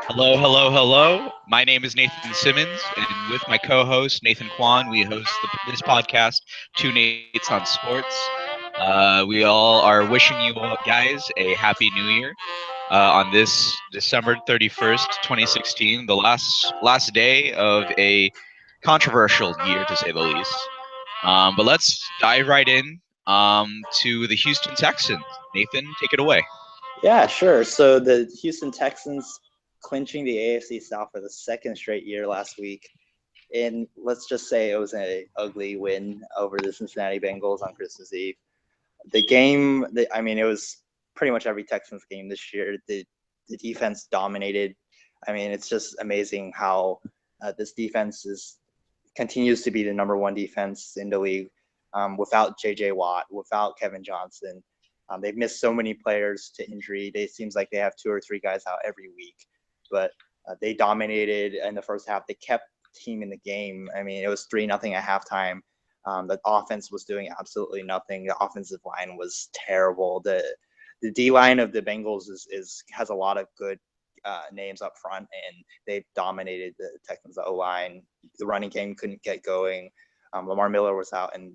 Hello, hello, hello. My name is Nathan Simmons, and with my co-host Nathan Kwan, we host this podcast, Two Nates on Sports. We all are wishing you all guys a happy New Year on this December 31st, 2016, the last day of a controversial year to say the least. But let's dive right in to the Houston Texans. Nathan, take it away. Yeah, sure. So the Houston Texans clinching the AFC South for the second straight year last week. And let's just say it was an ugly win over the Cincinnati Bengals on Christmas Eve. The game, it was pretty much every Texans game this year. The defense dominated. I mean, it's just amazing how this defense continues to be the number one defense in the league without J.J. Watt, without Kevin Johnson. They've missed so many players to injury. It seems like they have 2 or 3 guys out every week. But they dominated in the first half. They kept the team in the game. I mean, it was 3-0 at halftime. The offense was doing absolutely nothing. The offensive line was terrible. The D line of the Bengals has a lot of good names up front, and they dominated the Texans O line. The running game couldn't get going. Lamar Miller was out, and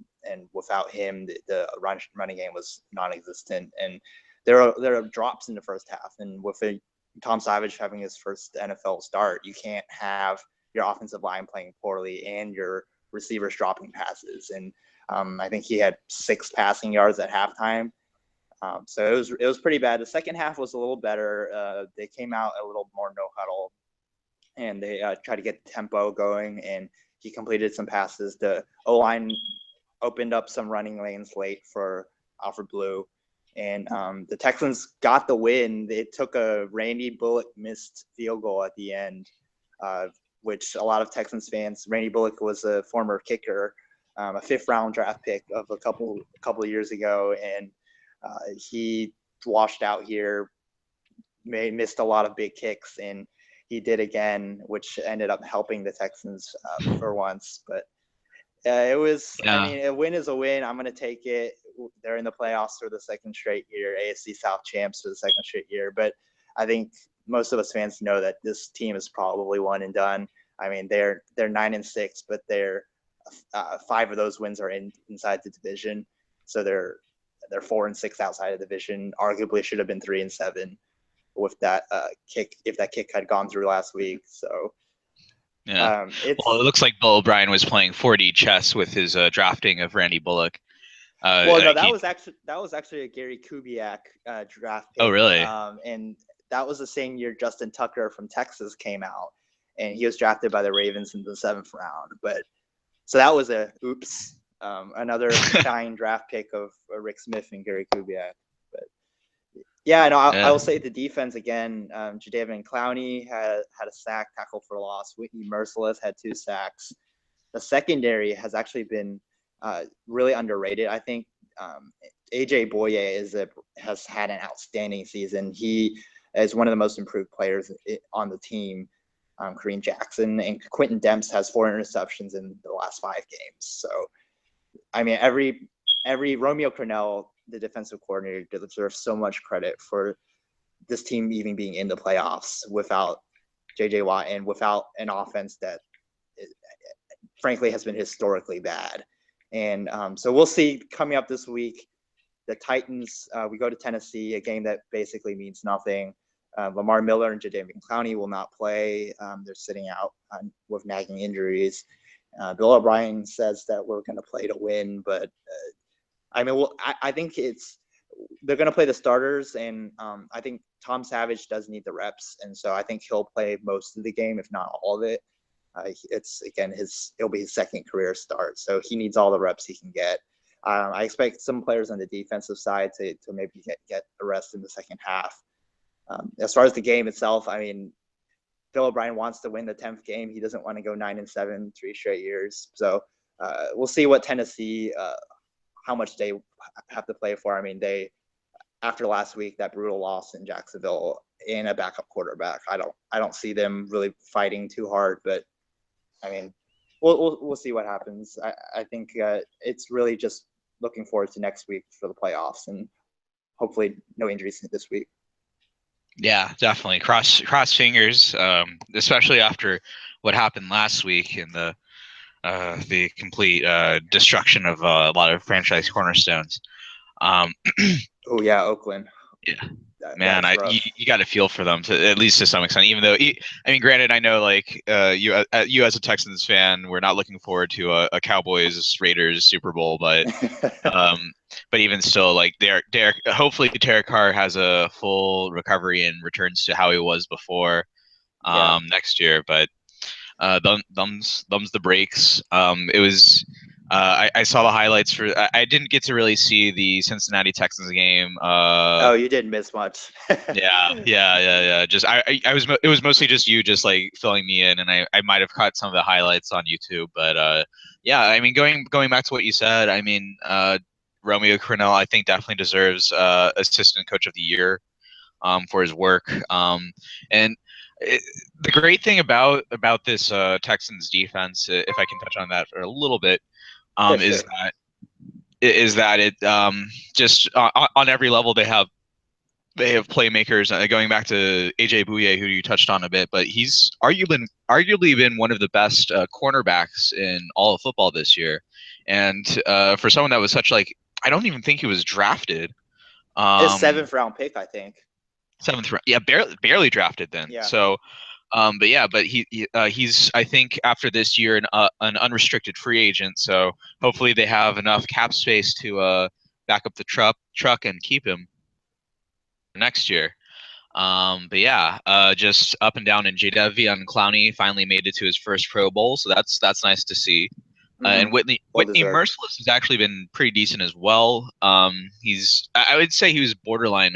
without him, the running game was non-existent. And there are drops in the first half, and with Tom Savage having his first NFL start, you can't have your offensive line playing poorly and your receivers dropping passes. And I think he had 6 passing yards at halftime. So it was pretty bad. The second half was a little better. They came out a little more no huddle, and they tried to get the tempo going, and he completed some passes. The O-line opened up some running lanes late for Alfred Blue, and the Texans got the win. They took a Randy Bullock missed field goal at the end, which a lot of Texans fans. Randy Bullock was a former kicker, a 5th-round draft pick of a couple of years ago, and he washed out here, missed a lot of big kicks, and he did again, which ended up helping the Texans for once. But it was, I mean, a win is a win. I'm going to take it. They're in the playoffs for the second straight year, AFC South champs for the second straight year. But I think most of us fans know that this team is probably one and done. I mean, they're 9-6, but they're 5 of those wins are inside the division. So they're 4-6 outside of the division. Arguably should have been 3-7 with that kick, if that kick had gone through last week. So yeah, it looks like Bill O'Brien was playing 4D chess with his drafting of Randy Bullock. That was actually a Gary Kubiak draft pick. Oh, really? And that was the same year Justin Tucker from Texas came out, and he was drafted by the Ravens in the 7th round. But so that was another shine draft pick of Rick Smith and Gary Kubiak. But yeah, I will say the defense again. Jadeveon Clowney had a sack, tackle for loss. Whitney Merciless had 2 sacks. The secondary has actually been really underrated. I think AJ Boye has had an outstanding season. He is one of the most improved players on the team. Kareem Jackson and Quentin Demps has 4 interceptions in the last 5 games. So, I mean, every Romeo Crennel, the defensive coordinator, deserves so much credit for this team even being in the playoffs without J.J. Watt and without an offense that, frankly, has been historically bad. And so we'll see coming up this week. The Titans, we go to Tennessee, a game that basically means nothing. Lamar Miller and Jadeveon Clowney will not play. They're sitting out with nagging injuries. Bill O'Brien says that we're going to play to win, but I think they're going to play the starters, and I think Tom Savage does need the reps, and so I think he'll play most of the game, if not all of it. It'll be his second career start, so he needs all the reps he can get. I expect some players on the defensive side to maybe get a rest in the second half. As far as the game itself, I mean, Bill O'Brien wants to win the 10th game. He doesn't want to go 9-7 3 straight years. So we'll see what Tennessee, how much they have to play for. I mean, after last week, that brutal loss in Jacksonville and a backup quarterback, I don't see them really fighting too hard. But I mean, we'll see what happens. I think it's really just looking forward to next week for the playoffs, and hopefully no injuries this week. Yeah, definitely. Cross fingers, especially after what happened last week and the complete destruction of a lot of franchise cornerstones. Oh yeah, Oakland. Yeah. Man, That's rough. you got to feel for them to at least to some extent. Even though, I mean, granted, I know like you as a Texans fan, we're not looking forward to a Cowboys Raiders Super Bowl, but even still, like hopefully Derek Carr has a full recovery and returns to how he was before next year. But thumbs the brakes. It was. I saw the highlights for. I didn't get to really see the Cincinnati Texans game. Oh, you didn't miss much. Yeah. Just I was. It was mostly just you, just like filling me in, and I might have caught some of the highlights on YouTube. But yeah, I mean, going back to what you said, I mean, Romeo Crennel, I think definitely deserves assistant coach of the year, for his work. And the great thing about this Texans defense, if I can touch on that for a little bit, Yeah, is sure. that it just on every level they have playmakers. Going back to AJ Bouye, who you touched on a bit, but he's arguably been one of the best cornerbacks in all of football this year. And for someone that was such like, I don't even think he was drafted. His 7th-round pick, I think. 7th round, yeah, barely drafted then. Yeah. So, but he's I think after this year an unrestricted free agent. So hopefully they have enough cap space to back up the truck and keep him next year. But yeah, just up and down in Jadeveon Clowney finally made it to his first Pro Bowl, so that's nice to see. And Whitney Merciless has actually been pretty decent as well. I would say he was borderline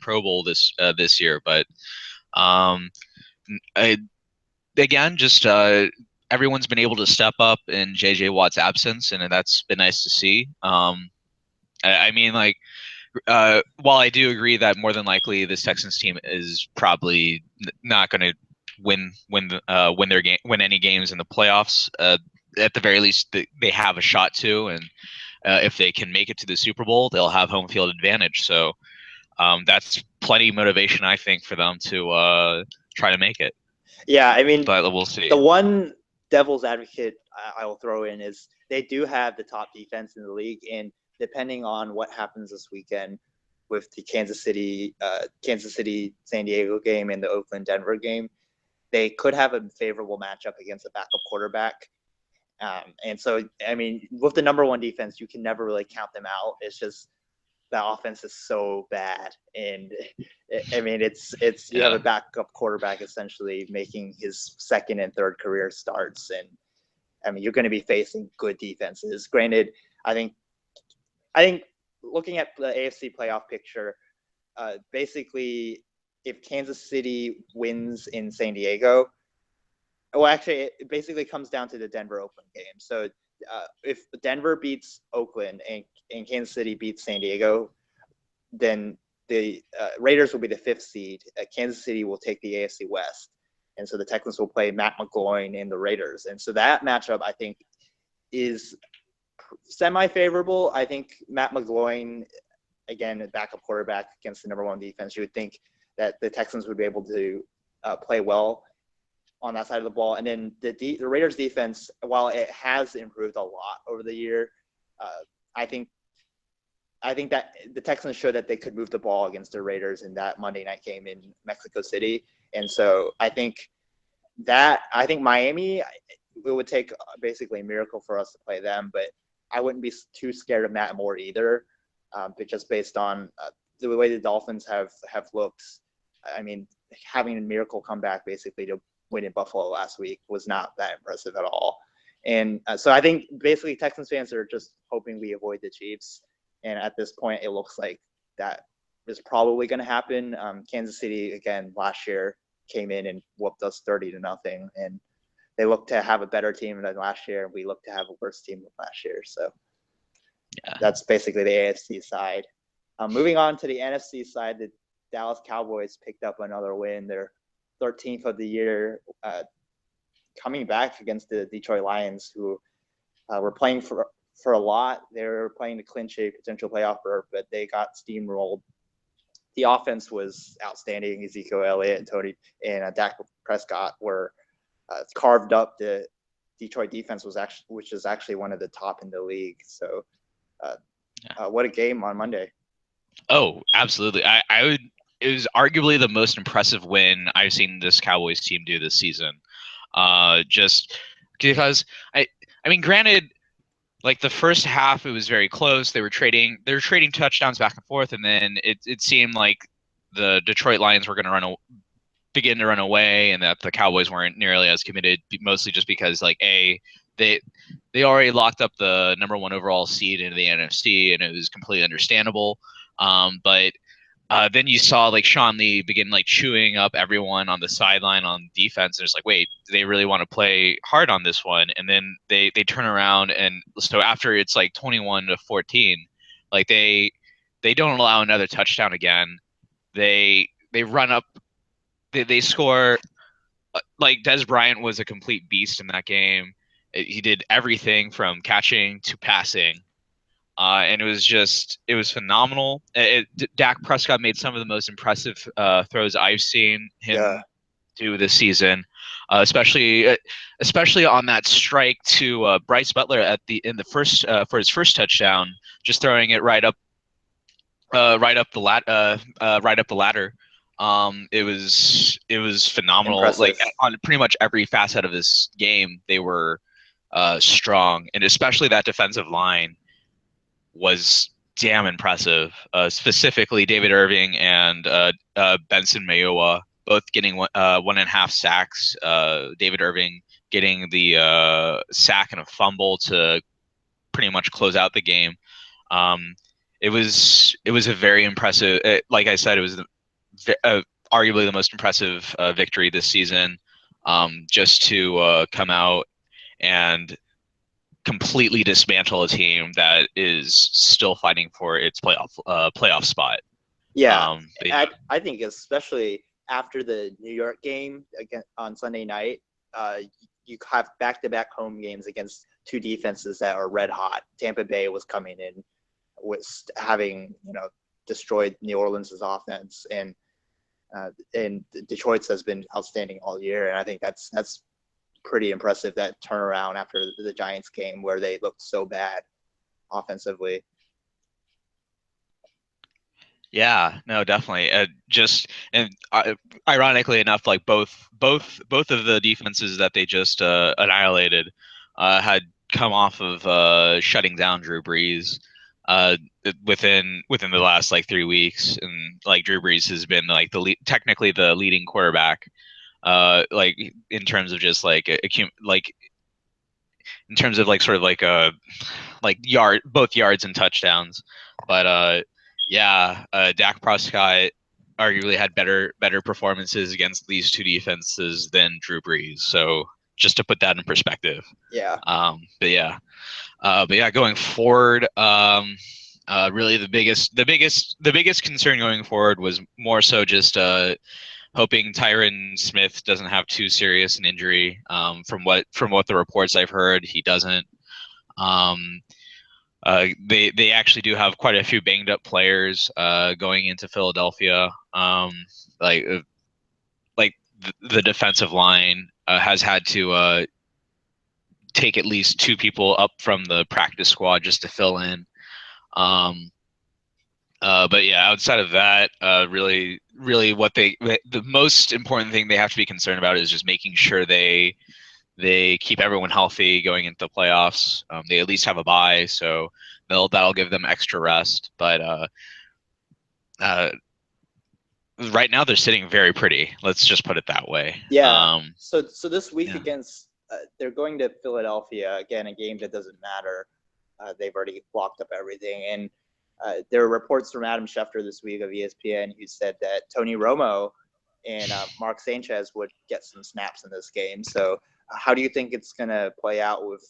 Pro Bowl this year, but again, just everyone's been able to step up in JJ Watt's absence, and that's been nice to see. I mean, like, while I do agree that more than likely this Texans team is probably not going to win any games in the playoffs, at the very least they have a shot to, and if they can make it to the Super Bowl, they'll have home field advantage. So that's plenty of motivation, I think, for them to try to make it. Yeah, I mean, but we'll see. The one devil's advocate I will throw in is they do have the top defense in the league, and depending on what happens this weekend with the Kansas City, San Diego game and the Oakland Denver game, they could have a favorable matchup against a backup quarterback. And so, I mean, with the number one defense, you can never really count them out. It's just the offense is so bad, and I mean, it's you have a backup quarterback essentially making his second and third career starts, and I mean, you're going to be facing good defenses. Granted, I think looking at the AFC playoff picture, basically, if Kansas City wins in San Diego, well, actually, it basically comes down to the Denver-Oakland game. So if Denver beats Oakland and Kansas City beats San Diego, then the Raiders will be the 5th seed. Kansas City will take the AFC West. And so the Texans will play Matt McGloin and the Raiders. And so that matchup, I think, is semi-favorable. I think Matt McGloin, again, a backup quarterback against the number one defense, you would think that the Texans would be able to play well on that side of the ball. And then the Raiders defense, while it has improved a lot over the year, I think that the Texans showed that they could move the ball against the Raiders in that Monday night game in Mexico City. And so I think Miami, it would take basically a miracle for us to play them, but I wouldn't be too scared of Matt Moore either, but just based on the way the Dolphins have looked. I mean, having a miracle comeback basically to win in Buffalo last week was not that impressive at all. And so I think basically Texans fans are just hoping we avoid the Chiefs. And at this point, it looks like that is probably going to happen. Kansas City, again, last year came in and whooped us 30-0. And they look to have a better team than last year. And we look to have a worse team than last year. So that's basically the AFC side. Moving on to the NFC side, the Dallas Cowboys picked up another win. They're 13th of the year. coming back against the Detroit Lions, who were playing for a lot. They were playing to clinch a potential playoff berth, but they got steamrolled. The offense was outstanding. Ezekiel Elliott and Tony and Dak Prescott were carved up. The Detroit defense which is actually one of the top in the league. So, what a game on Monday! Oh, absolutely. I would. It was arguably the most impressive win I've seen this Cowboys team do this season. Just because I mean, granted, like the first half, it was very close. They were trading touchdowns back and forth, and then it seemed like the Detroit Lions were going to begin to run away, and that the Cowboys weren't nearly as committed, mostly just because they already locked up the number 1 overall seed into the NFC, and it was completely understandable. But then you saw like Sean Lee begin like chewing up everyone on the sideline on defense, and it's like, wait, they really want to play hard on this one? And then they turn around, and so after it's like 21-14, like they don't allow another touchdown again. They run up, they score. Like Dez Bryant was a complete beast in that game. He did everything from catching to passing. And it was phenomenal. Dak Prescott made some of the most impressive throws I've seen him do this season, especially on that strike to Bryce Butler in the first for his first touchdown, just throwing it right up the ladder. It was phenomenal. Impressive. Like on pretty much every facet of this game, they were strong, and especially that defensive line was damn impressive. Specifically, David Irving and Benson Mayowa both getting 1.5 sacks. David Irving getting the sack and a fumble to pretty much close out the game. It was a very impressive. Like I said, it was arguably the most impressive victory this season. Just to come out and completely dismantle a team that is still fighting for its playoff spot. Yeah, I think especially after the New York game again on Sunday night, you have back-to-back home games against two defenses that are red hot. Tampa Bay was coming in, was having destroyed New Orleans' offense, and Detroit's has been outstanding all year. And I think that's pretty impressive, that turnaround after the Giants game where they looked so bad offensively. Yeah, no, definitely. Ironically enough, like both of the defenses that they just annihilated had come off of shutting down Drew Brees within the last like 3 weeks, and like Drew Brees has been like technically the leading quarterback, like in terms of just like in terms of like sort of like both yards and touchdowns, but Dak Prescott arguably had better performances against these two defenses than Drew Brees. So just to put that in perspective. Yeah. Going forward, really the biggest concern going forward was more so just hoping Tyron Smith doesn't have too serious an injury. From what the reports I've heard, he doesn't. They actually do have quite a few banged up players going into Philadelphia. The defensive line has had to take at least 2 people up from the practice squad just to fill in. Outside of that, really the most important thing they have to be concerned about is just making sure they keep everyone healthy going into the playoffs. They at least have a bye, so that'll give them extra rest. But right now they're sitting very pretty. Let's just put it that way. Yeah. So this week against they're going to Philadelphia again, a game that doesn't matter. They've already blocked up everything, and there are reports from Adam Schefter this week of ESPN who said that Tony Romo and Mark Sanchez would get some snaps in this game. So how do you think it's going to play out with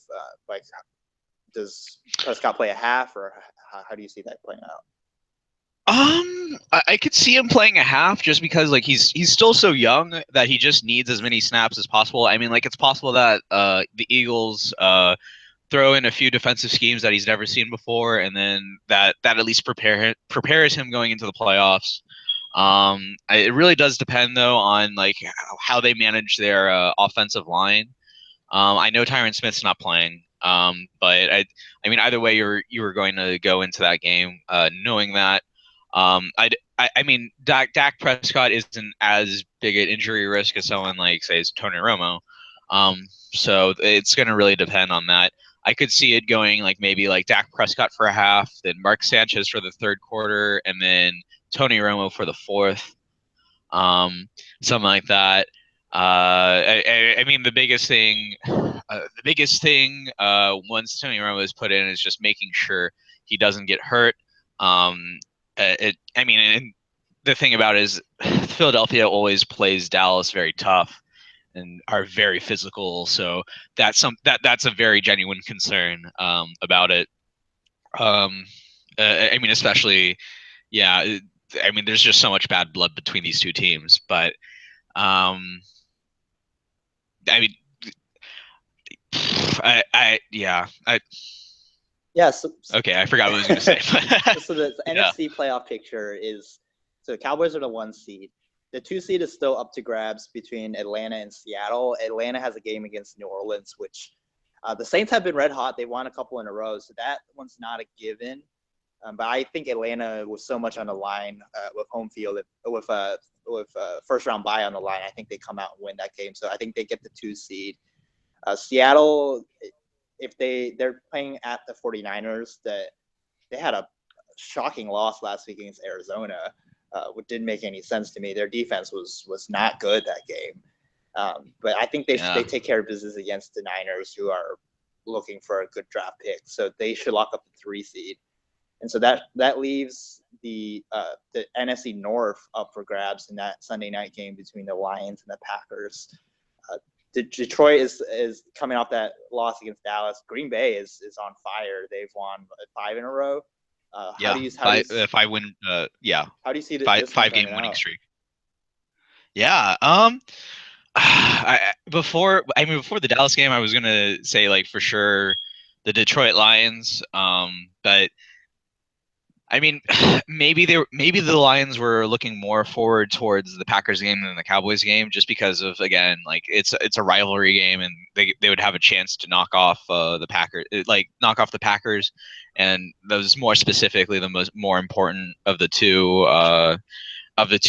does Prescott play a half, or how do you see that playing out? I could see him playing a half just because like he's still so young that he just needs as many snaps as possible. I mean, like it's possible that the Eagles throw in a few defensive schemes that he's never seen before, and then that at least prepares him going into the playoffs. It really does depend though on like how they manage their offensive line. I know Tyron Smith's not playing, but I mean, either way, you were going to go into that game knowing that. I mean, Dak Prescott isn't as big an injury risk as someone like, say, Tony Romo. So it's going to really depend on that. I could see it going like maybe like Dak Prescott for a half, then Mark Sanchez for the third quarter, and then Tony Romo for the fourth, um, something like that. I mean, the biggest thing once Tony Romo is put in is just making sure he doesn't get hurt. I mean, and the thing about it is Philadelphia always plays Dallas very tough and are very physical. So that's a very genuine concern about it. Um, I mean, especially, yeah. I mean, there's just so much bad blood between these two teams, but um, I mean, yeah, Yeah. So, okay, I forgot what I was gonna say. so the Yeah. NFC playoff picture is so the Cowboys are the 1 seed. The 2 seed is still up to grabs between Atlanta and Seattle. Atlanta has a game against New Orleans, which the Saints have been red hot. They won a couple in a row, so that one's not a given. But I think Atlanta was so much on the line with home field, with first round bye on the line. I think they come out and win that game. So I think they get the 2 seed. Seattle, if they're playing at the 49ers, that they had a shocking loss last week against Arizona, which didn't make any sense to me. Their defense was not good that game. But I think they take care of business against the Niners, who are looking for a good draft pick. So they should lock up the 3 seed. And so that leaves the NFC North up for grabs in that Sunday night game between the Lions and the Packers. Detroit is coming off that loss against Dallas. Green Bay is on fire. They've won 5 in a row. If I win, yeah. How do you see five game winning streak? Yeah. Before the Dallas game, I was gonna say like for sure the Detroit Lions. But I mean, maybe the Lions were looking more forward towards the Packers game than the Cowboys game, just because of, again, like it's a rivalry game, and they would have a chance to knock off the Packers, and those more specifically the more important of the two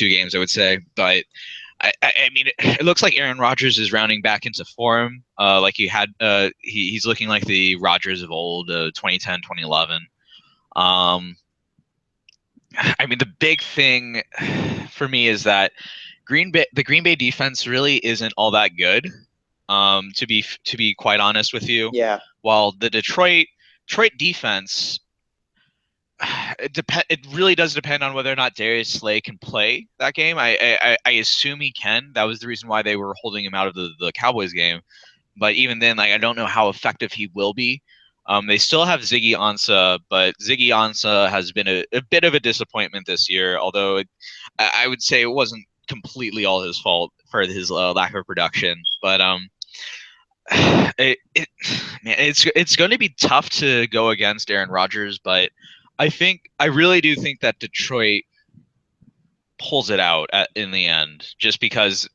games, I would say. But I mean, it looks like Aaron Rodgers is rounding back into form. Like he's looking like the Rodgers of old, 2010, 2011. I mean, the big thing for me is that the Green Bay defense really isn't all that good. To be quite honest with you, Yeah. While the Detroit defense, it really does depend on whether or not Darius Slay can play that game. I assume he can. That was the reason why they were holding him out of the Cowboys game. But even then, like, I don't know how effective he will be. They still have Ziggy Ansah, but Ziggy Ansah has been a bit of a disappointment this year, although I would say it wasn't completely all his fault for his lack of production. But it's going to be tough to go against Aaron Rodgers, but I really do think that Detroit pulls it out in the end, just because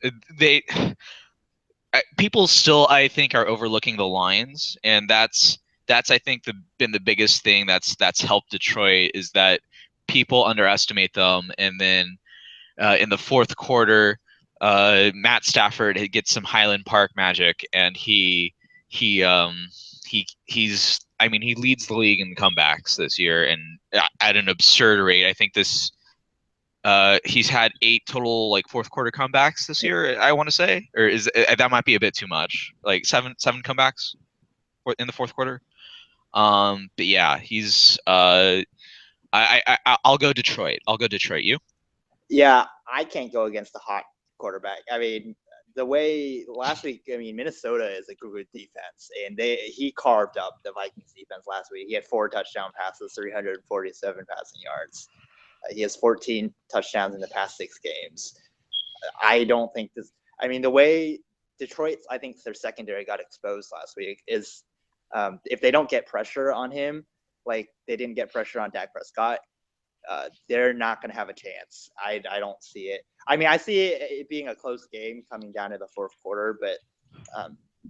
people still, I think, are overlooking the Lions, and that's I think been the biggest thing that's helped Detroit, is that people underestimate them, and then in the fourth quarter, Matt Stafford gets some Highland Park magic, and he's I mean, he leads the league in comebacks this year, and at an absurd rate. I think he's had 8 total like fourth quarter comebacks this year, I want to say, or is that might be a bit too much, like seven comebacks in the fourth quarter. But yeah, he's I'll go Detroit. You? Yeah, I can't go against the hot quarterback. I mean, the way last week, I mean, Minnesota is a good defense, and he carved up the Vikings defense last week. He had 4 touchdown passes, 347 passing yards. He has 14 touchdowns in the past 6 games. I don't think this. I mean, the way Detroit, I think their secondary got exposed last week is if they don't get pressure on him, like they didn't get pressure on Dak Prescott, they're not going to have a chance. I don't see it. I mean, I see it being a close game coming down to the fourth quarter, but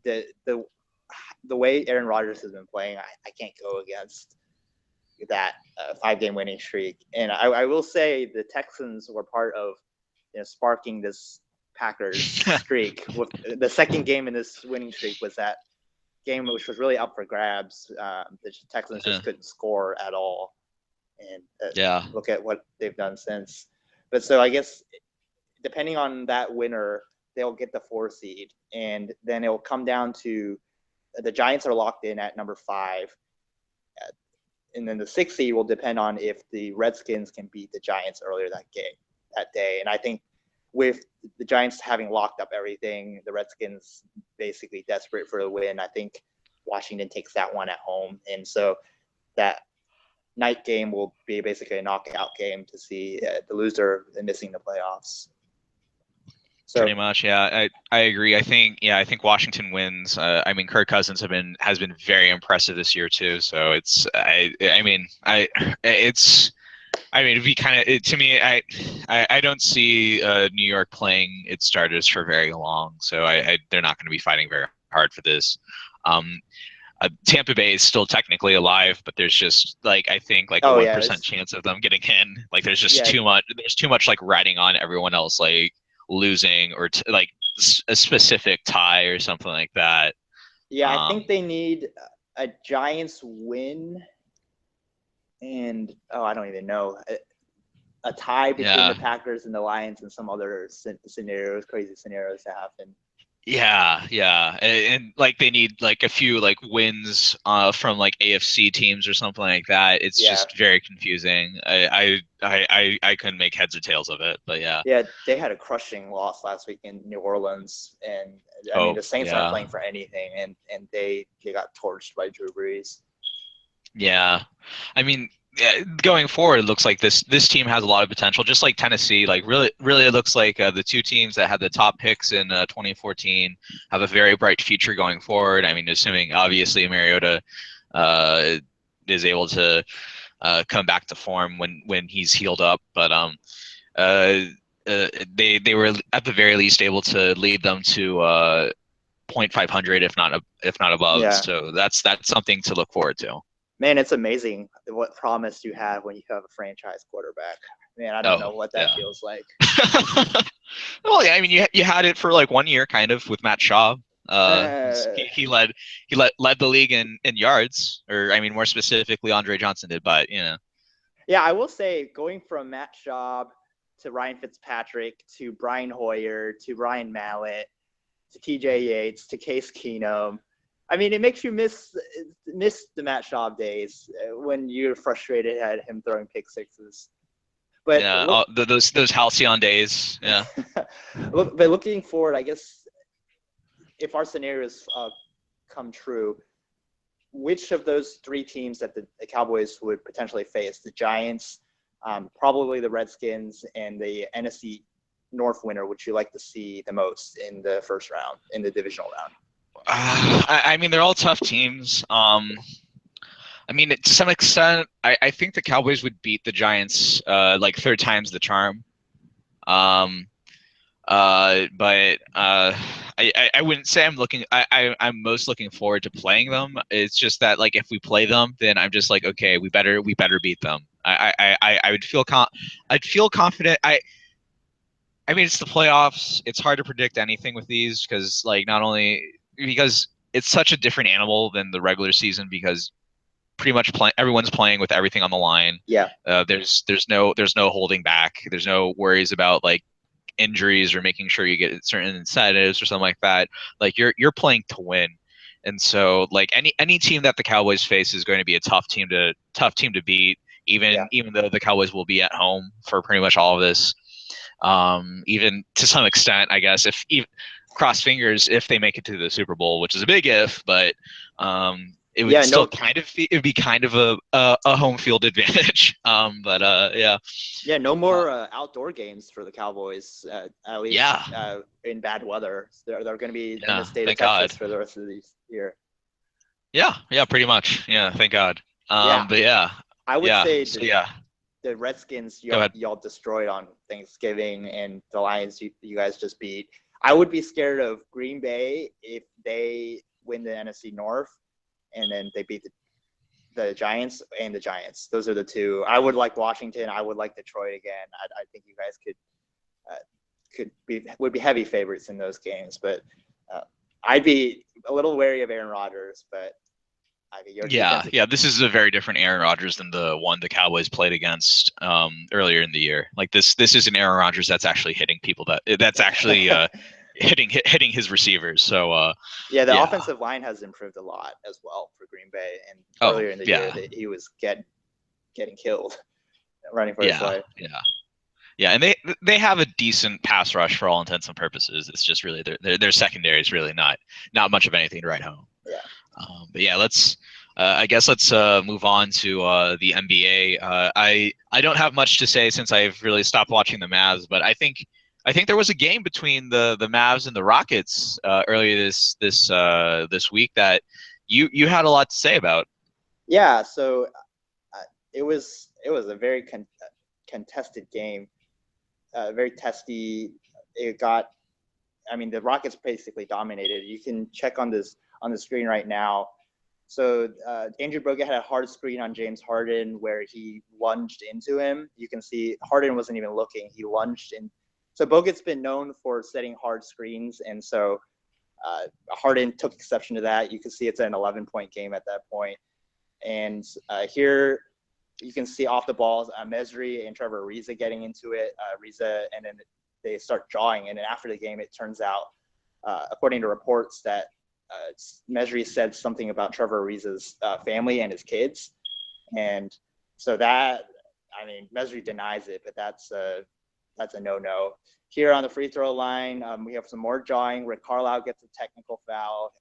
the way Aaron Rodgers has been playing, I can't go against that 5-game winning streak. And I will say the Texans were part of sparking this Packers streak. With the second game in this winning streak was that game which was really up for grabs. The Texans just couldn't score at all. And look at what they've done since. But so I guess depending on that winner, they'll get the 4 seed. And then it'll come down to the Giants are locked in at number 5. And then the 6th seed will depend on if the Redskins can beat the Giants earlier that day. And I think with the Giants having locked up everything, the Redskins basically desperate for the win, I think Washington takes that one at home. And so that night game will be basically a knockout game to see the loser missing the playoffs. So, pretty much, yeah. I agree. I think Washington wins. I mean, Kirk Cousins has been very impressive this year too. So it'd be kind of to me. I don't see New York playing its starters for very long. So they're not going to be fighting very hard for this. Tampa Bay is still technically alive, but there's just I think a 1% chance of them getting in. Like there's just too much. There's too much riding on everyone else losing or a specific tie or something like that. Yeah, I think they need a Giants win and I don't even know, a tie between the Packers and the Lions and some other crazy scenarios to happen. Yeah, and they need a few wins from AFC teams or something like that. It's just very confusing. I couldn't make heads or tails of it, but yeah. Yeah, they had a crushing loss last week in New Orleans, and I mean the Saints aren't playing for anything, and they got torched by Drew Brees. Yeah, I mean. Going forward, it looks like this team has a lot of potential, just like Tennessee. Really, it looks like the two teams that had the top picks in 2014 have a very bright future going forward. I mean, assuming obviously Mariota is able to come back to form when he's healed up, but they were at the very least able to lead them to 0.500 if not above. Yeah. So that's something to look forward to. Man, it's amazing what promise you have when you have a franchise quarterback. Man, I don't know what that feels like. Well, yeah, I mean, you had it for 1 year, kind of, with Matt Schaub. He led the league in yards, or I mean, more specifically, Andre Johnson did. But Yeah, I will say, going from Matt Schaub to Ryan Fitzpatrick to Brian Hoyer to Ryan Mallett to T.J. Yates to Case Keenum. I mean, it makes you miss the Matt Schaub days when you're frustrated at him throwing pick sixes. But those halcyon days. Yeah. But looking forward, I guess if our scenarios come true, which of those 3 teams that the Cowboys would potentially face? The Giants, probably the Redskins, and the NFC North winner, would you like to see the most in the first round, in the divisional round? I mean, they're all tough teams. I mean, to some extent, I think the Cowboys would beat the Giants 3rd time's the charm. But I wouldn't say I'm most looking forward to playing them. It's just that if we play them, then I'm just okay, we better beat them. I'd feel confident. I mean, it's the playoffs. It's hard to predict anything with these because not only because it's such a different animal than the regular season because pretty much everyone's playing with everything on the line. Yeah. There's no holding back. There's no worries about injuries or making sure you get certain incentives or something like that. You're playing to win. And so any team that the Cowboys face is going to be a tough team to beat, even though the Cowboys will be at home for pretty much all of this. Even to some extent, I guess, if cross fingers if they make it to the Super Bowl, which is a big if, but it would still it'd be kind of a home field advantage. Yeah, no more outdoor games for the Cowboys, at least in bad weather. They're going to be in the state of Texas for the rest of the year. Yeah, pretty much. Yeah, thank God. But I would say the Redskins y'all destroyed on Thanksgiving, and the Lions you guys just beat. I would be scared of Green Bay if they win the NFC North and then they beat the Giants and the Giants. Those are the two. I would like Washington. I would like Detroit again. I think you guys would be heavy favorites in those games, but I'd be a little wary of Aaron Rodgers, but I mean, this is a very different Aaron Rodgers than the one the Cowboys played against earlier in the year. Like this is an Aaron Rodgers that's actually hitting people that's actually hitting his receivers. So the offensive line has improved a lot as well for Green Bay, and earlier in the year he was getting killed running for his life. Yeah, and they have a decent pass rush for all intents and purposes. It's just really their secondary is really not much of anything to write home. Yeah. But yeah, let's move on to the NBA. I don't have much to say since I've really stopped watching the Mavs, but I think there was a game between the Mavs and the Rockets earlier this week that you had a lot to say about. Yeah, so it was a very contested game, very testy. The Rockets basically dominated. You can check on the screen right now. So Andrew Bogut had a hard screen on James Harden where he lunged into him. You can see Harden wasn't even looking. He lunged in. So Bogut's been known for setting hard screens, and so Harden took exception to that. You can see it's an 11-point game at that point. And here you can see off the balls, Mesri and Trevor Ariza getting into it. Ariza, and then they start jawing. And then after the game, it turns out, according to reports, that Mesri said something about Trevor Ariza's family and his kids. And so Mesri denies it, but that's a no-no. Here on the free throw line, we have some more jawing. Rick Carlisle gets a technical foul.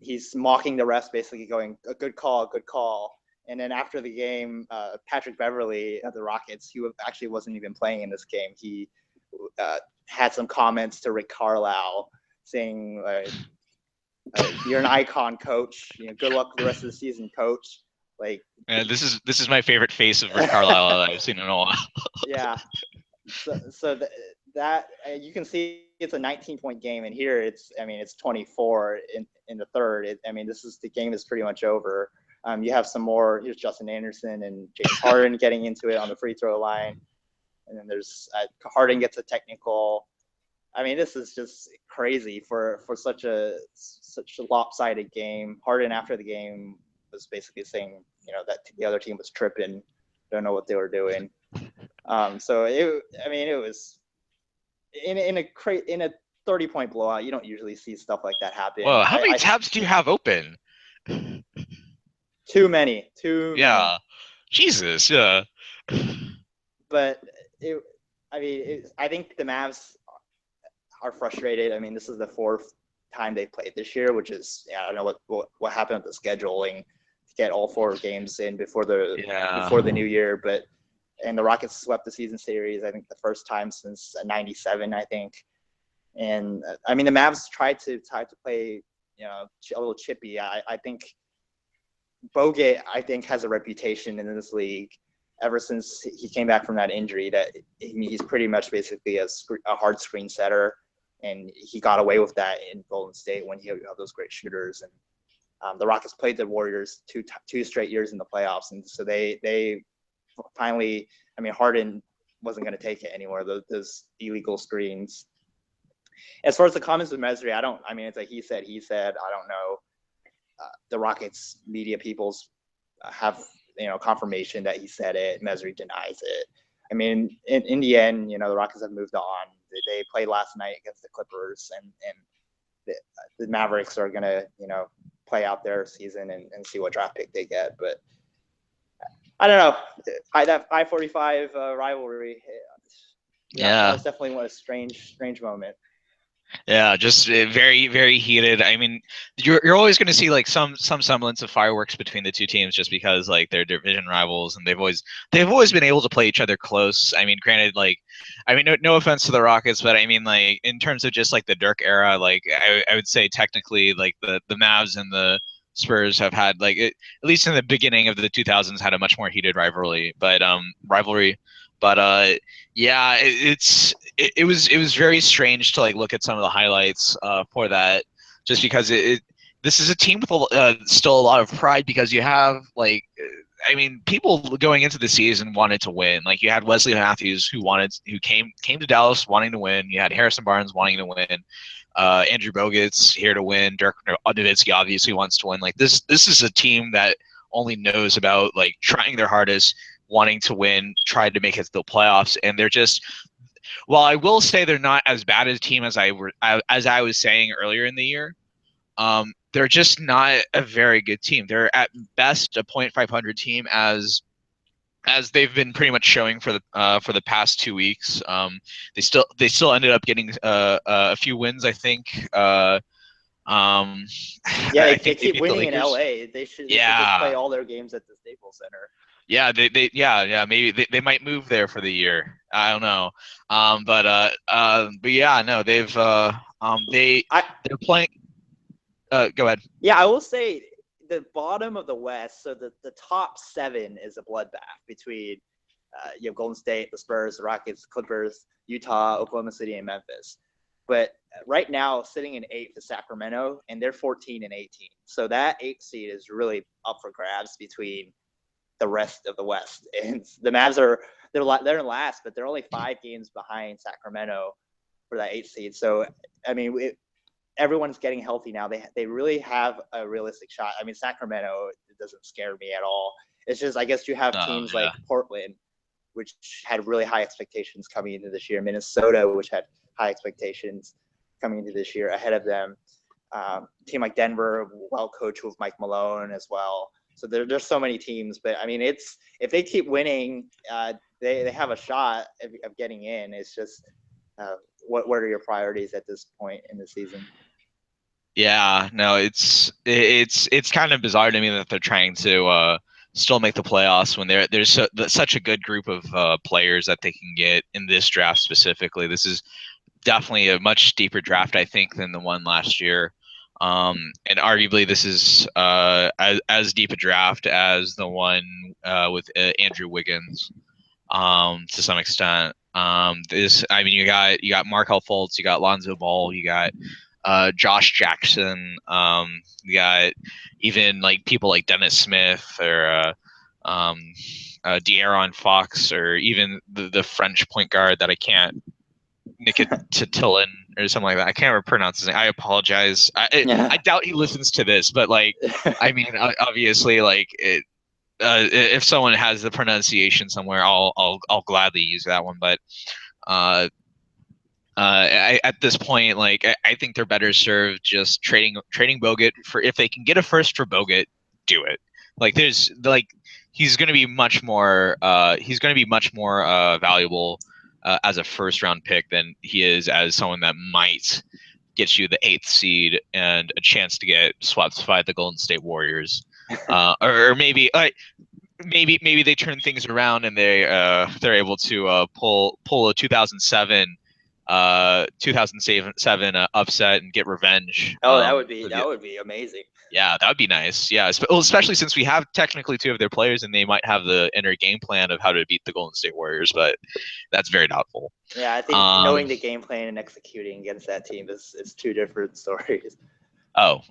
He's mocking the refs, basically going, a good call. And then after the game, Patrick Beverley of the Rockets, who actually wasn't even playing in this game, he had some comments to Rick Carlisle saying, "You're an icon, coach. Good luck with the rest of the season, coach." Like, this is my favorite face of Rick Carlisle I've seen in a while. Yeah. So that you can see it's a 19-point game, and here it's 24 in the third. The game is pretty much over. You have some more. Here's Justin Anderson and James Harden getting into it on the free throw line, and then there's Harden gets a technical. This is just crazy for such a lopsided game. Harden after the game was basically saying, that the other team was tripping, don't know what they were doing. So it was in a 30-point blowout. You don't usually see stuff like that happen. Well, how many tabs do you have open? Too many. Yeah. Jesus. Yeah. But I think the Mavs are frustrated. This is the fourth time they played this year, which is, I don't know what happened with the scheduling to get all four games in before the new year, and the Rockets swept the season series, I think the first time since '97, I think. And the Mavs tried to play, a little chippy. I think Bogut, has a reputation in this league ever since he came back from that injury that he's pretty much basically a hard screen setter, and he got away with that in Golden State when he had those great shooters. And the Rockets played the Warriors two straight years in the playoffs, and so they finally, Harden wasn't going to take it anymore. Those illegal screens. As far as the comments with Mesri, it's like he said. I don't know. The Rockets media peoples have confirmation that he said it. Mesri denies it. In the end, the Rockets have moved on. They played last night against the Clippers, and the Mavericks are gonna play out their season and see what draft pick they get. But I don't know. That I-45 rivalry. That was definitely a strange moment. Yeah, just very, very heated. I mean, you're always going to see like some semblance of fireworks between the two teams, just because like they're division rivals, and they've always been able to play each other close. I mean, granted, like, I mean, no offense to the Rockets, but I mean, like, in terms of just like the Dirk era, like I would say technically like the Mavs and the Spurs have had like at least in the beginning of the 2000s had a much more heated rivalry, but yeah, it was very strange to like look at some of the highlights for that, just because this is a team with still a lot of pride, because you have like I mean, people going into the season wanted to win. Like, you had Wesley Matthews who came to Dallas wanting to win. You had Harrison Barnes wanting to win. Andrew Bogut's here to win. Dirk Nowitzki obviously wants to win. Like, this is a team that only knows about like trying their hardest, wanting to win, trying to make it to the playoffs, and they're just. Well, I will say they're not as bad a team as I was saying earlier in the year. They're just not a very good team. They're at best a .500 team, as they've been pretty much showing for the past 2 weeks. They still ended up getting a few wins, I think. Um, Yeah, I they think they keep beat the winning in Lakers. LA. They should just play Yeah, all their games at the Staples Center. yeah, yeah, maybe they might move there for the year. I don't know. But yeah, no, I they're playing. Go ahead. Yeah, I will say the bottom of the West. So the top seven is a bloodbath between you have Golden State, the Spurs, the Rockets, Clippers, Utah, Oklahoma City, and Memphis. But right now, sitting in eighth is Sacramento, and they're 14 and 18. So that eighth seed is really up for grabs between the rest of the West. And the Mavs they're in last, but they're only 5 games behind Sacramento for that eighth seed. So I mean, everyone's getting healthy now. They really have a realistic shot. I mean, Sacramento, it doesn't scare me at all. It's just, I guess you have Oh teams like yeah. Portland, which had really high expectations coming into this year. Minnesota, which had high expectations coming into this year ahead of them. Team like Denver, well coached with Mike Malone as well. So there's so many teams, but I mean, if they keep winning, they have a shot of getting in. It's just what are your priorities at this point in the season? Yeah, no, it's kind of bizarre to me that they're trying to still make the playoffs when there's such a good group of players that they can get in this draft specifically. This is definitely a much deeper draft, I think, than the one last year. And arguably, this is as deep a draft as the one with Andrew Wiggins, to some extent. I mean, you got Markel Fultz, you got Lonzo Ball, you got Josh Jackson. You got even like people like Dennis Smith or De'Aaron Fox, or even the French point guard that I can't, Nikitilin or something like that. I can't ever pronounce his name. I apologize. I Yeah. doubt he listens to this, but like, I mean, obviously, like if someone has the pronunciation somewhere, I'll gladly use that one. But uh, at this point, like I think they're better served just trading Bogut for, if they can get a first for Bogut, do it. Like, there's like he's going to be much more valuable as a first round pick than he is as someone that might get you the eighth seed and a chance to get swept by the Golden State Warriors, or maybe they turn things around and they're able to pull a 2007 upset and get revenge. Oh, that would be amazing. Yeah, that would be nice. Yeah, especially since we have technically two of their players, and they might have the inner game plan of how to beat the Golden State Warriors, but that's very doubtful. Yeah, I think Um, knowing the game plan and executing against that team is two different stories.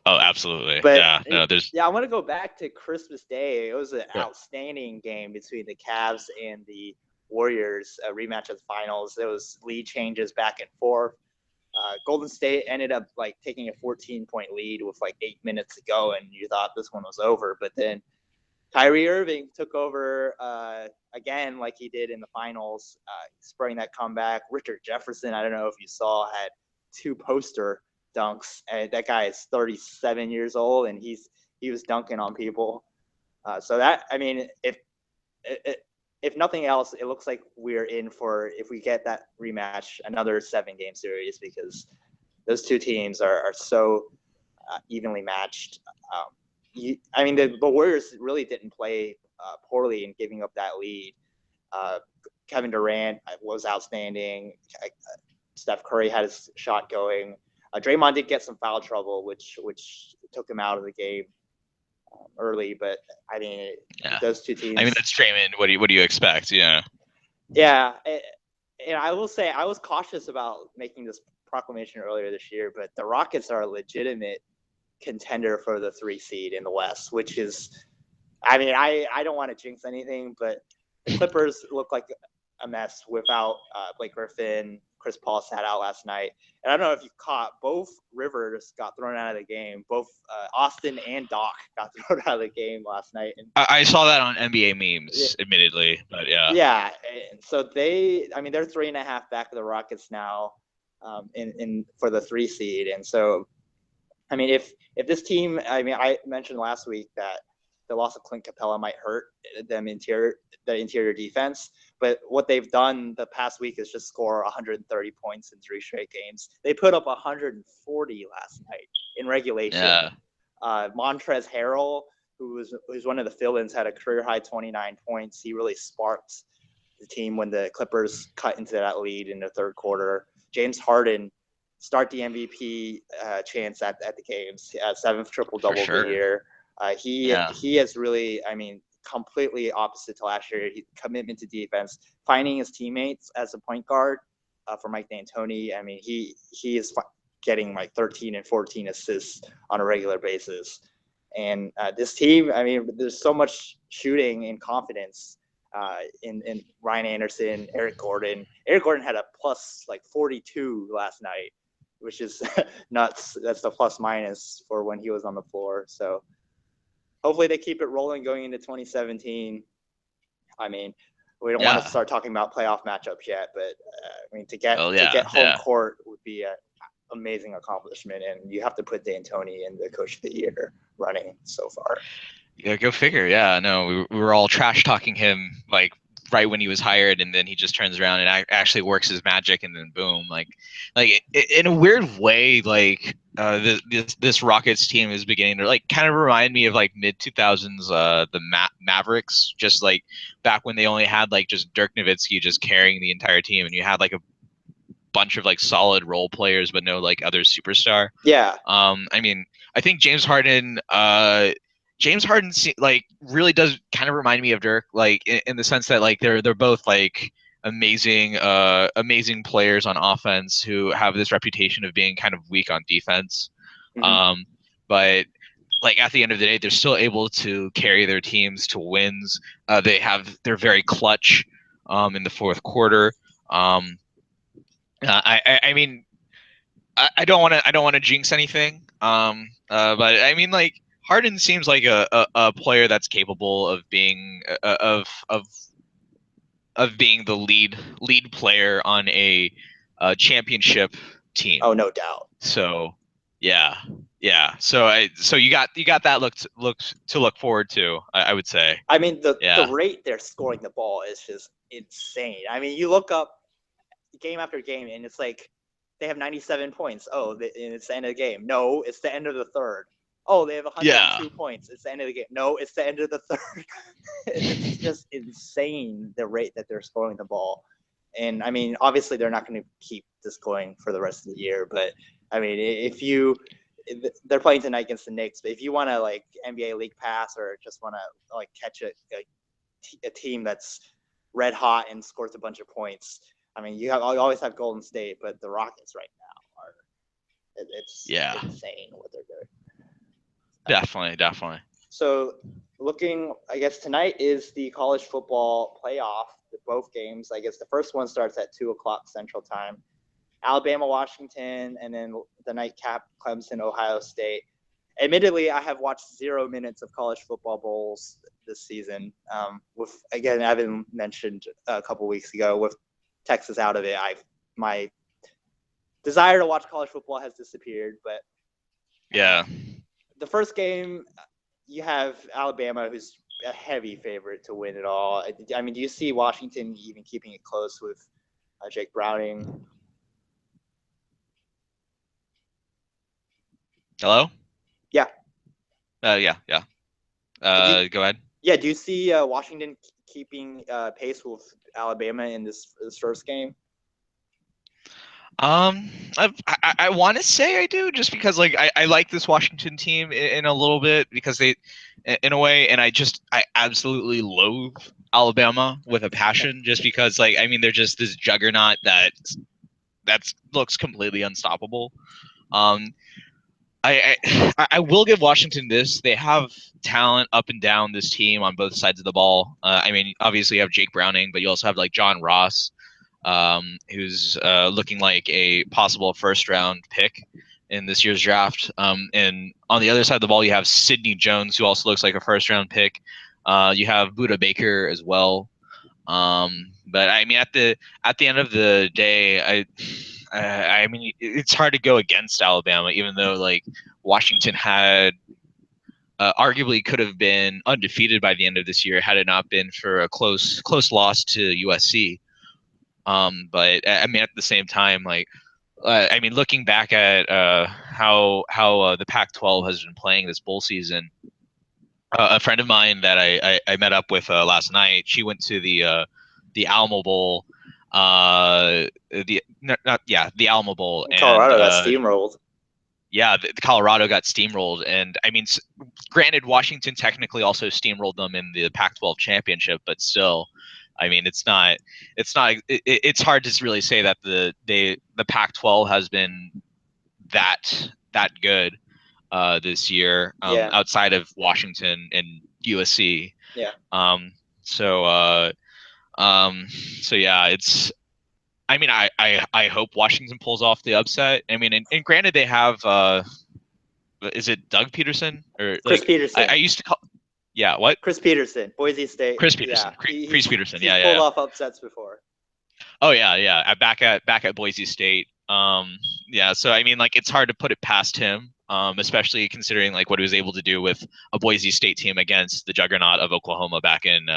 absolutely. But Yeah, no, there's. yeah, I want to go back to Christmas Day. It was an Yeah. outstanding game between the Cavs and the Warriors, a rematch of the finals. There was lead changes back and forth. Golden State ended up like taking a 14-point lead with like 8 minutes to go, and you thought this one was over. But then Kyrie Irving took over again, like he did in the finals, spraying that comeback. Richard Jefferson, I don't know if you saw, had 2 poster dunks. That guy is 37 years old, and he was dunking on people. So that, I mean, if nothing else, it looks like we're in for, if we get that rematch, another 7-game series, because those two teams are so evenly matched. The Warriors really didn't play poorly in giving up that lead. Kevin Durant was outstanding. Steph Curry had his shot going. Draymond did get some foul trouble, which took him out of the game early. But I mean, those two teams. I mean, that's Draymond. What do you expect? Yeah. Yeah, and I will say I was cautious about making this proclamation earlier this year, but the Rockets are a legitimate contender for the 3 seed in the West, which is, I mean, I don't want to jinx anything, but the Clippers look like a mess without Blake Griffin. Chris Paul sat out last night. And I don't know if you caught, both Rivers got thrown out of the game. Both Austin and Doc got thrown out of the game last night. And I saw that on NBA memes, admittedly, but yeah. Yeah, so they're 3.5 back of the Rockets now in for the 3 seed. And so, I mean, if this team, I mean, I mentioned last week that the loss of Clint Capella might hurt the interior defense, but what they've done the past week is just score 130 points in 3 straight games. They put up 140 last night in regulation. Yeah. Montrezl Harrell, who's one of the fill-ins, had a career-high 29 points. He really sparked the team when the Clippers cut into that lead in the third quarter. James Harden start the MVP chance at the games. 7th triple-double of the year. He has really, I mean, completely opposite to last year. Commitment to defense, finding his teammates as a point guard for Mike D'Antoni. I mean, he is getting like 13 and 14 assists on a regular basis. And this team, I mean, there's so much shooting and confidence in Ryan Anderson, Eric Gordon. Eric Gordon had a plus like 42 last night, which is nuts. That's the plus minus for when he was on the floor. So hopefully they keep it rolling going into 2017. I mean, we don't want to start talking about playoff matchups yet, but I mean, to get home court would be an amazing accomplishment, and you have to put D'Antoni in the Coach of the Year running so far. Yeah, go figure. Yeah, no, we were all trash talking him like right when he was hired, and then he just turns around and actually works his magic, and then boom, like in a weird way, like this Rockets team is beginning to like kind of remind me of like mid 2000s the Mavericks, just like back when they only had like just Dirk Nowitzki just carrying the entire team, and you had like a bunch of like solid role players but no like other superstar. Yeah. I mean, I think James Harden like really does kind of remind me of Dirk, like in the sense that like they're both like amazing players on offense who have this reputation of being kind of weak on defense. Mm-hmm. But like at the end of the day, they're still able to carry their teams to wins. They're very clutch in the fourth quarter. I mean, I don't want to jinx anything. But I mean, like Harden seems like a player that's capable of being being the lead player on a championship team. Oh, no doubt. So yeah. So you got that to look forward to. I would say. I mean, the rate they're scoring the ball is just insane. I mean, you look up game after game, and it's like they have 97 points. Oh, and it's the end of the game. No, it's the end of the third. Oh, they have 102 points. It's the end of the game. No, it's the end of the third. It's just insane the rate that they're scoring the ball. And I mean, obviously they're not going to keep this going for the rest of the year. But I mean, they're playing tonight against the Knicks. But if you want to like NBA League Pass or just want to like catch a team that's red hot and scores a bunch of points, I mean, you always have Golden State, but the Rockets right now it's insane what they're doing. Definitely. So looking, I guess tonight is the college football playoff, both games. I guess the first one starts at 2:00 Central Time. Alabama, Washington, and then the nightcap, Clemson, Ohio State. Admittedly, I have watched 0 minutes of college football bowls this season. With, again, Evan mentioned a couple weeks ago, with Texas out of it, my desire to watch college football has disappeared. But the first game, you have Alabama, who's a heavy favorite to win it all. I mean, do you see Washington even keeping it close with Jake Browning? Hello? Yeah. Yeah. Do, Go ahead. yeah. Do you see Washington keeping pace with Alabama in this first game? Um, I want to say I do, just because like I like this Washington team in a little bit, because they, in a way, and I absolutely loathe Alabama with a passion, just because like I mean they're just this juggernaut that looks completely unstoppable. Um, I will give Washington this. They have talent up and down this team on both sides of the ball. I mean, obviously you have Jake Browning, but you also have like John Ross, who's looking like a possible first round pick in this year's draft. And on the other side of the ball, you have Sidney Jones, who also looks like a first round pick. You have Buda Baker as well. But I mean, at the end of the day, I mean, it's hard to go against Alabama, even though like Washington had arguably could have been undefeated by the end of this year had it not been for a close loss to USC. But I mean, at the same time, like I mean, looking back at how the Pac-12 has been playing this bowl season, a friend of mine that I met up with last night, she went to the Alamo Bowl, the Alamo Bowl, and Colorado got steamrolled. yeah, the Colorado got steamrolled, and I mean, granted, Washington technically also steamrolled them in the Pac-12 championship, but still, I mean, it's hard to really say that the Pac-12 has been that good this year, Yeah. outside of Washington and USC. Yeah. Um, so so yeah, it's. I mean, I hope Washington pulls off the upset. I mean, and granted, they have is it Doug Peterson, or Chris like I Peterson. used to call. Yeah, what? Chris Peterson, Boise State. Chris Yeah, Peterson. Chris Peterson. Yeah. pulled off upsets before. Oh yeah. Back at Boise State. Yeah. So I mean, like, it's hard to put it past him, especially considering like what he was able to do with a Boise State team against the juggernaut of Oklahoma back in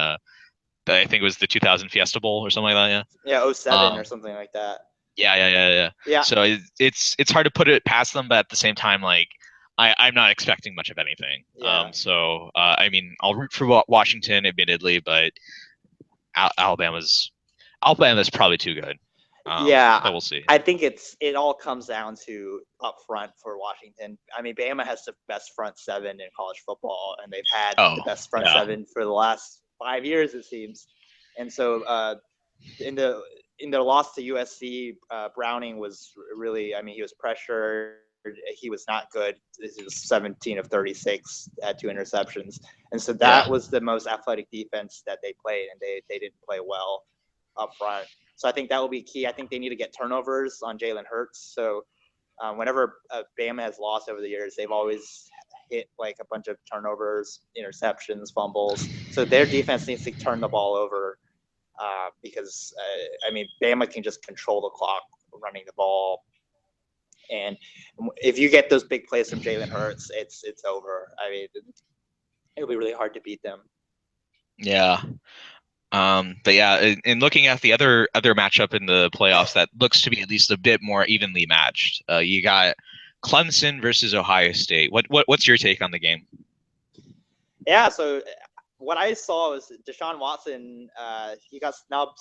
I think it was the 2000 Fiesta Bowl or something like that. Yeah, Yeah. 07 or something like that. Yeah. Yeah. So it's hard to put it past them, but at the same time, like I'm not expecting much of anything. Yeah. So I mean, I'll root for Washington, admittedly, but Alabama's probably too good. Yeah, but we'll see. I think it all comes down to up front for Washington. I mean, Bama has the best front seven in college football, and they've had the best front seven for the last 5 years, it seems. And so in the loss to USC, Browning was really, I mean, he was pressured. He was not good. He was 17 of 36 at 2 interceptions. And so that was the most athletic defense that they played, and they didn't play well up front. So I think that will be key. I think they need to get turnovers on Jalen Hurts. So whenever Bama has lost over the years, they've always hit like a bunch of turnovers, interceptions, fumbles. So their defense needs to turn the ball over because, I mean, Bama can just control the clock running the ball. And if you get those big plays from Jalen Hurts, it's over. I mean, it'll be really hard to beat them. Yeah. But yeah, in looking at the other matchup in the playoffs that looks to be at least a bit more evenly matched, you got Clemson versus Ohio State. What's your take on the game? Yeah, so what I saw was Deshaun Watson. He got snubbed,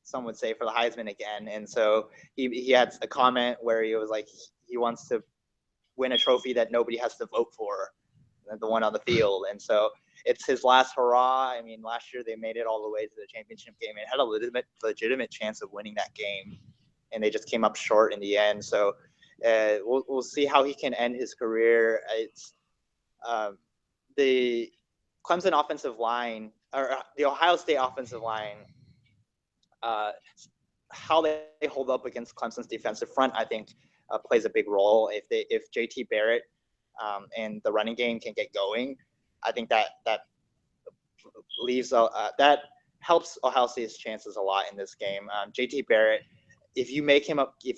some would say, for the Heisman again, and so he had a comment where he was like, he wants to win a trophy that nobody has to vote for, the one on the field, and so it's his last hurrah. I mean, last year they made it all the way to the championship game and had a legitimate chance of winning that game, and they just came up short in the end. So we'll see how he can end his career. It's the Clemson offensive line, or the Ohio State offensive line, how they hold up against Clemson's defensive front, I think, plays a big role. If JT Barrett and the running game can get going, I think that leaves that helps Ohio State's chances a lot in this game. JT Barrett, if you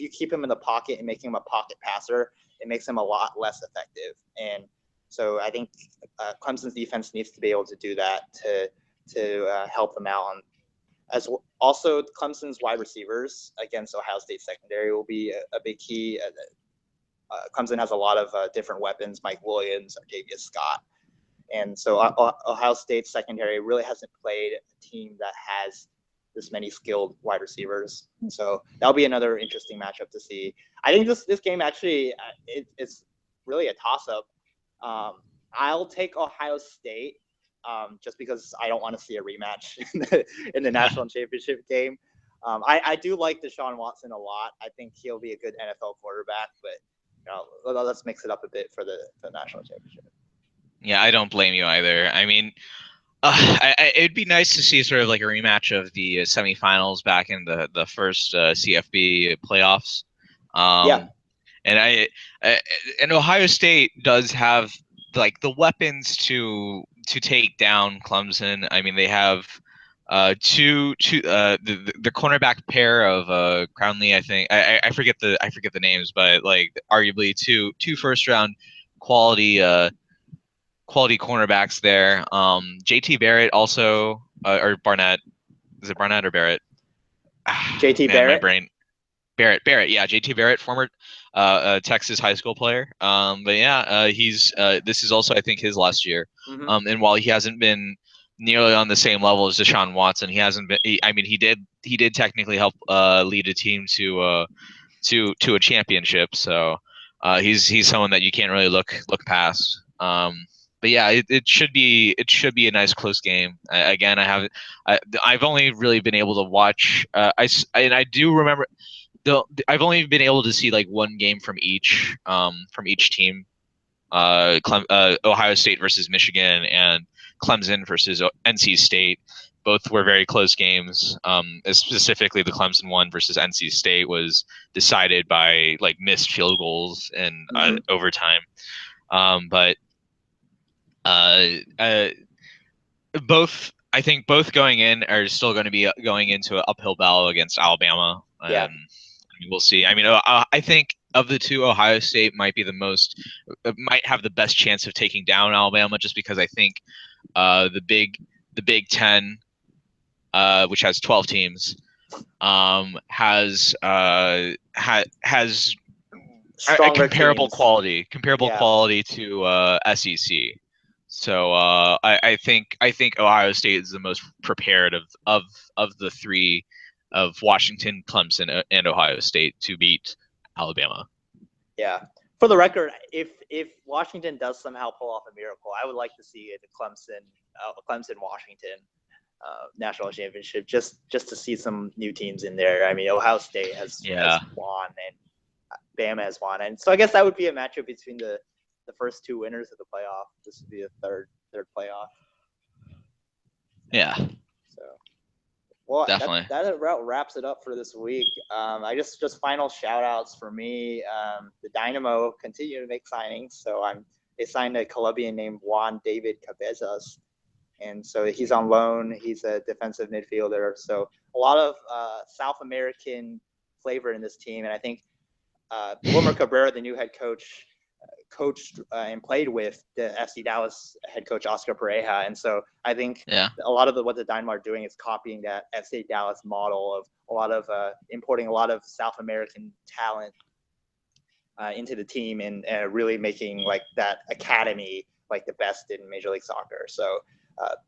keep him in the pocket and make him a pocket passer, it makes him a lot less effective. And so I think Clemson's defense needs to be able to do that to help them out. As also, Clemson's wide receivers against Ohio State secondary will be a big key. Clemson has a lot of different weapons, Mike Williams, Artavius Scott. And so Ohio State's secondary really hasn't played a team that has this many skilled wide receivers. So that'll be another interesting matchup to see. I think this game actually it's really a toss-up. I'll take Ohio State just because I don't want to see a rematch in the national championship game. I do like Deshaun Watson a lot. I think he'll be a good NFL quarterback, but let's mix it up a bit for the national championship. Yeah, I don't blame you either. I mean, it'd be nice to see sort of like a rematch of the semifinals back in the first CFB playoffs. Yeah. And and Ohio State does have like the weapons to take down Clemson. I mean, they have the cornerback pair of Crownley. I think I forget the names, but like arguably two first round quality cornerbacks there. JT Barrett also or Barnett. Is it Barnett or Barrett? JT Man, Barrett. my brain. Barrett, yeah, JT Barrett, former Texas high school player. But yeah, he's this is also I think his last year. Mm-hmm. And while he hasn't been nearly on the same level as Deshaun Watson, he hasn't been. He did technically help lead a team to a championship. So he's someone that you can't really look past. But yeah, it should be a nice close game. Again, I've only really been able to watch. I do remember. I've only been able to see like one game from each team. Ohio State versus Michigan and Clemson versus NC State. Both were very close games. Specifically, the Clemson one versus NC State was decided by like missed field goals and overtime. But I think both going in are still going to be going into an uphill battle against Alabama. Yeah. We'll see. I mean, I think of the two, Ohio State might have the best chance of taking down Alabama, just because I think the Big Ten, which has 12 teams, has Stronger comparable teams. quality to SEC. So I think Ohio State is the most prepared of the three, of Washington, Clemson, and Ohio State, to beat Alabama. Yeah. For the record, if Washington does somehow pull off a miracle, I would like to see the Clemson Washington national championship, just to see some new teams in there. I mean, Ohio State has won and Bama has won, and so I guess that would be a matchup between the first two winners of the playoff. This would be a third playoff. Yeah. So, well, definitely. That wraps it up for this week. I just final shout outs for me. The Dynamo continue to make signings. So they signed a Colombian named Juan David Cabezas. And so he's on loan. He's a defensive midfielder. So a lot of South American flavor in this team. And I think Wilmer Cabrera, the new head coach, coached and played with the FC Dallas head coach Oscar Pareja, and so I think a lot of what the Dynamo are doing is copying that FC Dallas model of a lot of importing a lot of South American talent into the team and really making like that academy like the best in Major League Soccer. So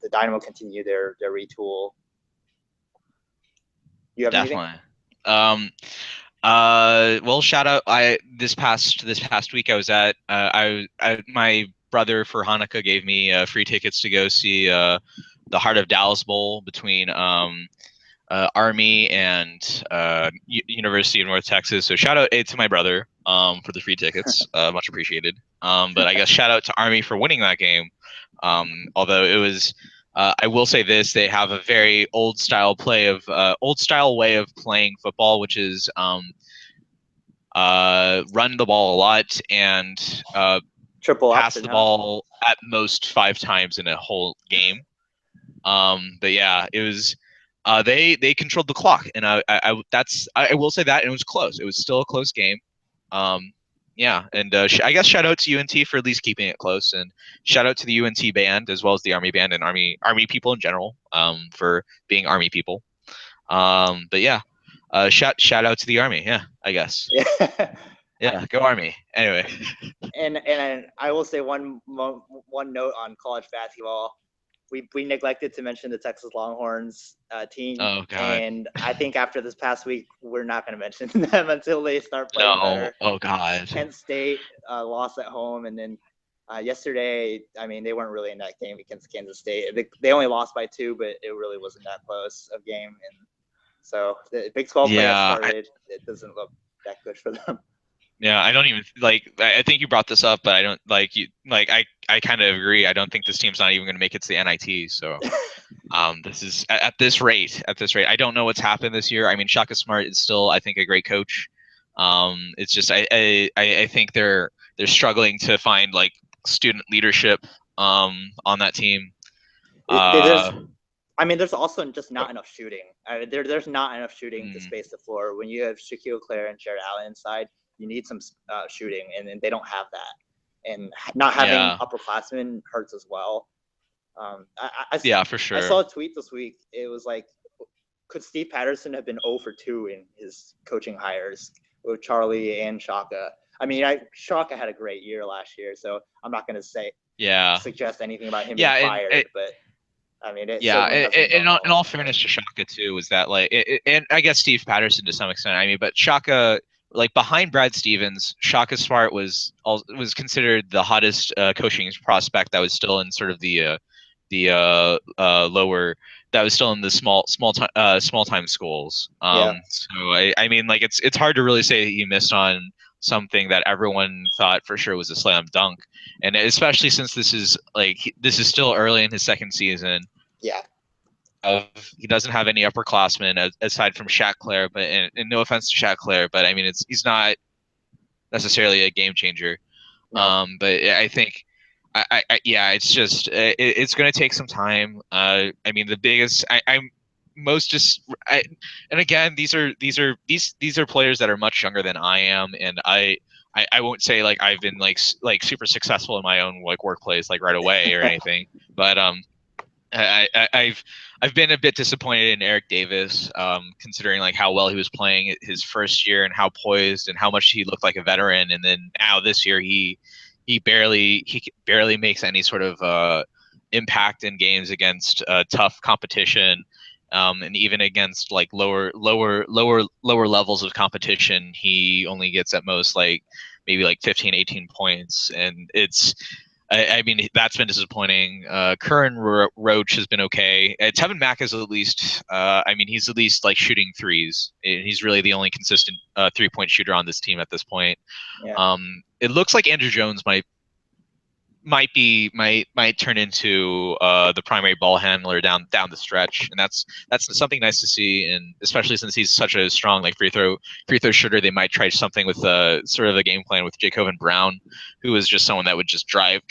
the Dynamo continue their retool. You have anything? Well, shout out. This past week I was at my brother for Hanukkah gave me free tickets to go see the Heart of Dallas Bowl between Army and University of North Texas. So shout out to my brother for the free tickets, much appreciated. But I guess shout out to Army for winning that game. Although it was. I will say this: they have a very old style way of playing football, which is run the ball a lot and pass the ball at most 5 times in a whole game. But yeah, it was they controlled the clock, and I will say that, and it was close. It was still a close game. Yeah, and I guess shout out to UNT for at least keeping it close, and shout out to the UNT band as well as the Army band and Army people in general for being Army people. But yeah, shout out to the Army. Yeah, I guess. Yeah, Yeah, go Army. Anyway. And I will say one note on college basketball. We neglected to mention the Texas Longhorns team, Oh God. and I think after this past week, we're not going to mention them until they start playing No. better. Oh God. Kent State lost at home, and then yesterday, I mean, they weren't really in that game against Kansas State. They only lost by 2, but it really wasn't that close of game. And so the Big 12 play has Yeah. started. It doesn't look that good for them. Yeah, I don't even like. I think you brought this up, but I don't like you. Like, I kind of agree. I don't think this team's not even going to make it to the NIT. So, this is at this rate. At this rate, I don't know what's happened this year. I mean, Shaka Smart is still, I think, a great coach. It's just I think they're struggling to find like student leadership on that team. There's there's also just not enough shooting. There's not enough shooting to Mm, space the floor. When you have Shaquille O'Clair and Jared Allen inside, you need some shooting, and they don't have that. And not having yeah, upperclassmen hurts as well. yeah, for I sure. saw a tweet this week. It was like, could Steve Patterson have been 0 for 2 in his coaching hires with Charlie and Shaka? I mean, Shaka had a great year last year, so I'm not going to Yeah, suggest anything about him being yeah, fired, but I mean, it yeah, certainly hasn't gone in well. all fairness to Shaka too, was that like, and I guess Steve Patterson to some extent. I mean, but Shaka, like behind Brad Stevens, Shaka Smart was considered the hottest coaching prospect that was still in sort of the lower, that was still in the small time schools. Yeah. So I mean, like it's hard to really say he missed on something that everyone thought for sure was a slam dunk, and especially since this is still early in his second season. Yeah. He doesn't have any upperclassmen aside from Shaq Claire, but and no offense to Shaq Claire, but I mean he's not necessarily a game changer. No. But I think yeah, it's just it's going to take some time. I mean the biggest I'm most just and again these are players that are much younger than I am, and I won't say like I've been like super successful in my own like workplace like right away or anything, but I've been a bit disappointed in Eric Davis, considering like how well he was playing his first year and how poised and how much he looked like a veteran, and then now this year he barely makes any sort of impact in games against tough competition, and even against like lower levels of competition, he only gets at most like maybe like 15, 18 points, and I mean, that's been disappointing. Curran Roach has been okay. Tevin Mack is at least, I mean, he's at least like shooting threes. He's really the only consistent 3-point shooter on this team at this point. Yeah. It looks like Andrew Jones might turn into the primary ball handler down the stretch, and that's something nice to see. And especially since he's such a strong like free throw shooter, they might try something with sort of a game plan with Jacoven Brown, who is just someone that would just drive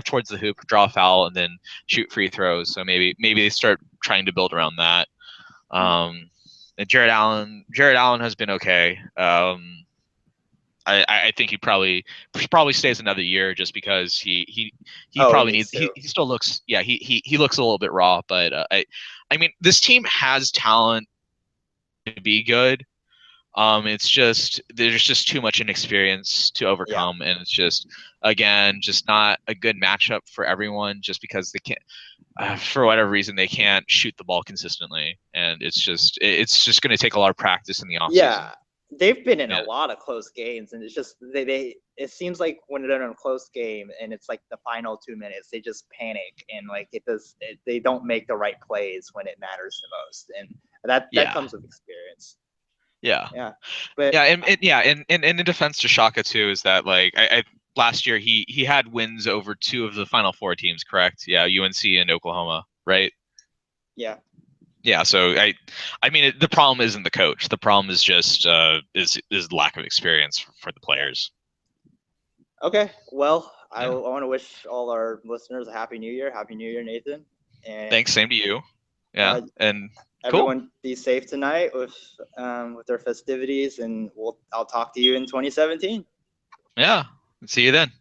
towards the hoop, draw a foul, and then shoot free throws. So maybe they start trying to build around that. And Jared Allen has been okay. I think he probably stays another year just because he probably needs he still looks he looks a little bit raw, but I mean this team has talent to be good. It's just there's just too much inexperience to overcome, and it's just again just not a good matchup for everyone just because they can't for whatever reason they can't shoot the ball consistently, and it's just going to take a lot of practice in the offseason. Yeah. They've been in a lot of close games, and it's just they it seems like when they're in a close game and it's like the final 2 minutes, they just panic, and like they don't make the right plays when it matters the most, and that comes with experience. Yeah. But and in defense to Shaka too is that like I last year he had wins over 2 of the Final Four teams, correct? Yeah, UNC and Oklahoma, right? Yeah, so I mean the problem isn't the coach. The problem is just is lack of experience for the players. Okay, well, I want to wish all our listeners a happy New Year. Happy New Year, Nathan. And thanks, same to you. Yeah, and everyone be safe tonight with their festivities, and I'll talk to you in 2017. Yeah, see you then.